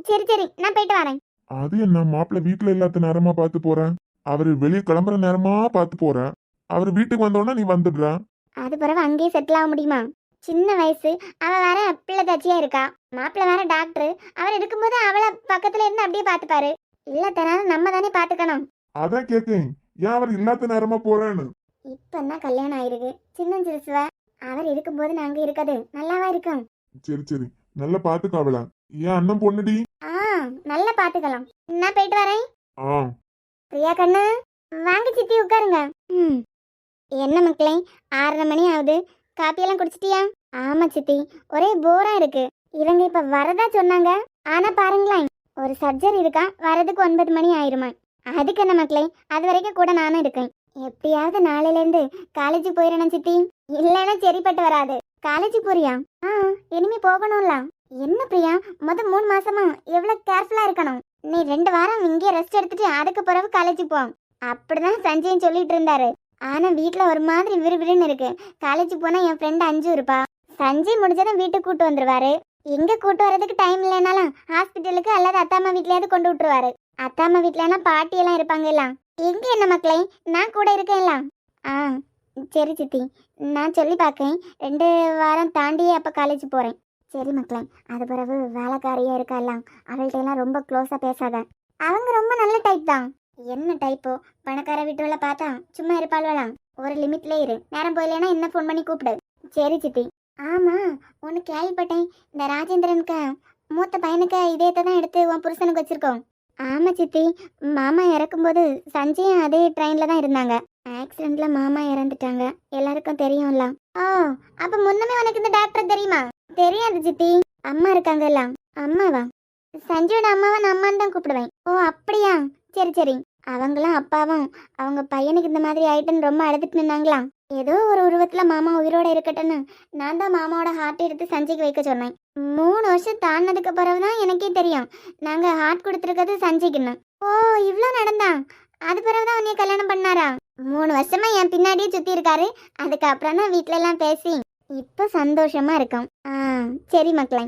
சரி சரி, நான் போயிட்டு வரேன்.
அது என்ன மாப்பிள்ள வீட்டுல இல்லாத நேரமா பார்த்து போறேன். அவரு வெளியே கிளம்புற நேரமா பார்த்து போறேன். அவரு வீட்டுக்கு வந்தோடனே நீ வந்துடுற.
அது பிறகு அங்கேயே செட்டில் ஆக முடியுமா? சின்ன வயசு. அவ வேற பிள்ளை தச்சியா இருக்கா. மாப்பிள்ள வேற டாக்டர். அவர் இருக்கும்போது அவளை பக்கத்துல இருந்து அப்படியே பாத்துப்பாரு. இல்ல தரான நம்ம தானே பாத்துக்கணும்.
அதான் கேக்கேன், ஏன் அவர் இல்லாத நேரமா போறேன்னு.
இப்பதான் கல்யாணம் ஆயிருக்கு. சின்ன சிறுசுவ. அவர் இருக்கும்போது நாங்க இருக்கது நல்லாவா இருக்கும்?
சரி சரி, நல்லா பாத்துக்க அவள. ஏன் அண்ணன் பொண்ணுடி.
ஆ, நல்லா பாத்துக்கலாம். நான் போயிட்டு வரேன்.
ஆ,
பிரியா கண்ணு, வாங்க சித்தி உட்காருங்க. ம், என்ன மக்களே, 6:30 மணி ஆகுது. காப்பியெல்லாம் குடிச்சிட்டியா? ஆமா சித்தி, ஒரே போரா இருக்கு. இவங்க இப்ப வரதா சொன்னாங்க. ஆனா பாருங்களேன், ஒரு சர்ஜரி இருக்கா, வரதுக்கு 9 மணி ஆயிருமா. அதுக்கு என்ன மக்களே, அது வரைக்கும் கூட நானும் இருக்கேன். எப்படியாவது நாளையில இருந்து காலேஜ் போயிடணும் சித்தி. இல்லைன்னா சரிப்பட்டு வராது. காலேஜ் போறியா? இனிமே போகணும்ல. என்ன பிரியா, 3 மாசமா எவ்வளவு கேர்ஃபுல்லா இருக்கணும். நீ 2 வாரம் இங்கே ரெஸ்ட் எடுத்துட்டு அதுக்கு பிறகு காலேஜ் போ. அப்படிதான் சஞ்சயன் சொல்லிட்டு இருந்தாரு. ஆனா வீட்டுல ஒரு மாதிரி விறுவிறுன்னு இருக்கு. காலேஜ் போனா என் ஃப்ரெண்ட் அஞ்சு இருப்பா. சஞ்சய் முடிஞ்சதும் வீட்டுக்கு கூட்டு வந்துருவாரு. எங்க கூட்டு வரதுக்கு டைம் இல்லைனாலும் ஹாஸ்பிட்டலுக்கு அல்லது அத்தாம்மா வீட்லயாவது கொண்டு விட்டுருவாரு. அத்தாம்மா வீட்லனா பாட்டி எல்லாம் இருப்பாங்க எல்லாம். எங்க என்ன மக்களே, நான் கூட இருக்கேன் எல்லாம். சரி சித்தி, நான் சொல்லி பார்க்கேன். 2 வாரம் தாண்டியே அப்ப காலேஜ் போறேன். சரி மக்களே, அது பிறகு வேலைக்காரியா இருக்கா எல்லாம், அவள்கிட்ட எல்லாம் ரொம்ப க்ளோஸா பேசாத. அவங்க ரொம்ப நல்ல டைப் தான். என்ன டைப்போ, பணக்கார வீட்டுல பார்த்தா சும்மா இருப்பாள்வலாம். ஒரு லிமிட்ல இரு, நேரம் போயிலேன்னா என்ன ஃபோன் பண்ணி கூப்பிடு. சரி சித்தி. ஆமா, ஒன்று கேள்விப்பட்டேன், இந்த ராஜேந்திரனுக்கு மூத்த பையனுக்கு இதயத்தை தான் எடுத்து உன் புருஷனுக்கு வச்சிருக்கோம். ஆமா சித்தி, மாமா இறக்கும்போது சஞ்சயும் அதே ட்ரெயின்ல தான் இருந்தாங்க. ஆக்சிடென்ட்ல மாமா இறந்துட்டாங்க, எல்லாருக்கும் தெரியும்ல. ஓ, அப்ப முன்னமே உனக்கு இந்த டாக்டர் தெரியுமா? தெரியாது சித்தி. அம்மா இருக்காங்கல்ல. அம்மாவா? சஞ்சயோட அம்மாவை நான் அம்மான்னு தான் கூப்பிடுவேன். ஓ அப்படியா, சரி சரி. அவங்களும் அப்பாவும் அவங்க பையனுக்கு இந்த மாதிரி ஆயிட்டுன்னு ரொம்ப அழுதுட்டு நின்னாங்களாம். ஏதோ ஒரு உருவத்துல மாமா உயிரோட இருக்கட்டும்னு நான் தான் மாமாவோட ஹார்ட் எடுத்து சஞ்சய்க்கு வைக்க சொன்னேன். 3 வருஷம் தாண்டினதுக்கு பிறகுதான் எனக்கே தெரியும் நாங்க ஹார்ட் கொடுத்துருக்கிறது சஞ்சய்க்குன்னு. ஓ, இவ்வளோ நடந்தா? அது பிறகுதான் உன்னைய கல்யாணம் பண்ணாரா? 3 வருஷமா என் பின்னாடியே சுத்தி இருக்காரு. அதுக்கப்புறம் தான் வீட்டுல எல்லாம் பேசி இப்போ சந்தோஷமா இருக்கோம். சரி மக்களே.